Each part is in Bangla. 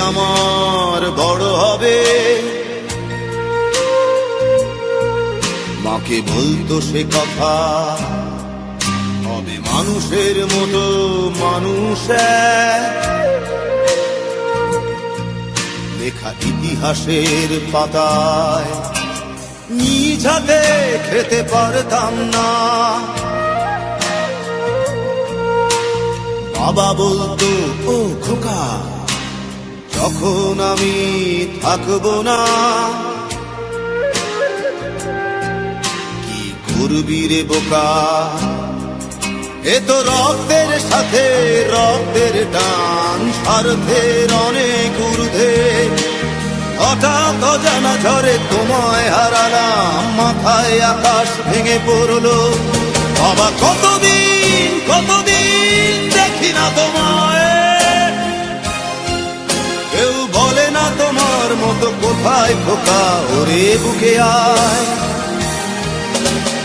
আমার বড় হবে। মাকে বলতো সে কথা, হবে মানুষের মতো মানুষ লেখা ইতিহাসের পাতায় নিজ হাতে খেতে পারতাম না। বাবা বলতো, ও খোকা, যখন আমি থাকবো না, কি করবি রে বোকা, এ তো রক্তের সাথে রক্তের টান, স্বার্থের অনেক ঊর্ধ্বে। হঠাৎ অজানা ঝড়ে তোমায় হারালাম, মাথায় আকাশ ভেঙে পড়লো। বাবা কতদিন কতদিন দেখি না তোমায়, কেউ বলে না তোমার মতো কোথায় খোকা, ওরে বুকে আয়।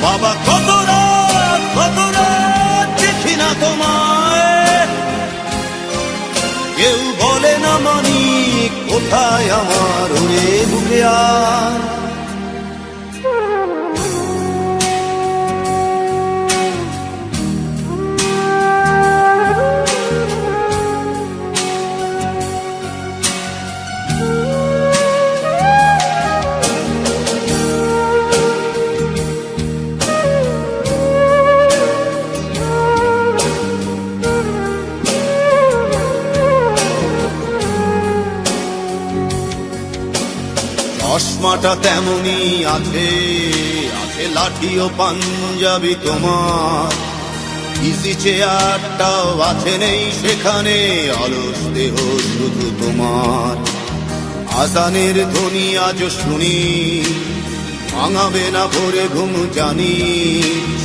বাবা কত রাত দেখি না তোমায়, কেউ বলে না মানি কোথায় আমার, ওরে বুকে আয়। চশমাটা তেমনি আছে, আছে লাঠি ও পাঞ্জাবি তোমার, ইজি চেয়ারটাও আছে নেই সেখানে, অলস দেহ শুধু তোমার। আজানের ধ্বনি আজ শুনি, ভাঙাবে না ভোরে ঘুম জানি,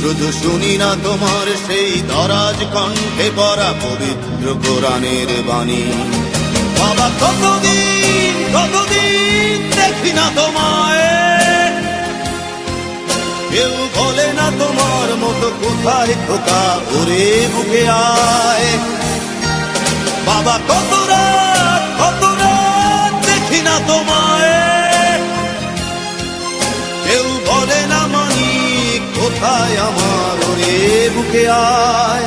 শুধু শুনি না তোমার সেই দরাজ কণ্ঠে পড়া পবিত্র কোরআনের বাণী। বাবা কতদিন কতদিন দেখি না তোমায়, কেউ বলে না তোমার মতো কোথায় খোকা, ওরে বুকে আয়। বাবা কত রাত দেখি না তোমায়, কেউ বলে না মানি কোথায় আমার, ওরে বুকে আয়।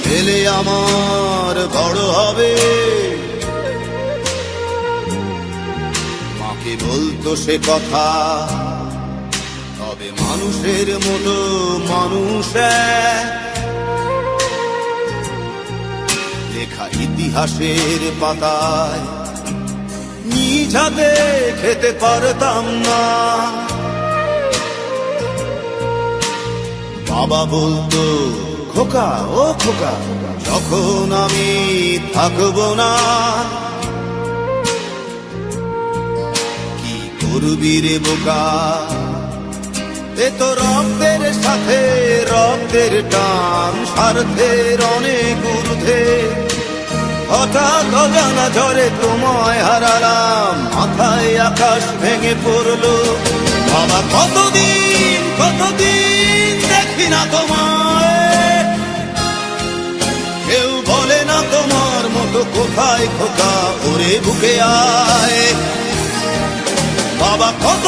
ছেলে আমার বড় হবে, মাকে বলতো সে কথা, তবে মানুষের মতো মানুষ লেখা ইতিহাসের পাতায় নিজ হাতে খেতে পারতাম না। বাবা বলতো, খোকা ও খোকা, যখন আমি থাকবো না, কি করবি রে বোকা, এ তো রক্তের সাথে রক্তের টান, স্বার্থের অনেক ঊর্ধ্বে। হঠাৎ অজানা ঝড়ে তোমায় হারালাম, মাথায় আকাশ ভেঙে পড়লো। বাবা কতদিন কতদিন দেখি না তোমায়, কেউ বলে না তোমার মতো কোথায় খোকা, ওরে বুকে আয়। বাবা কত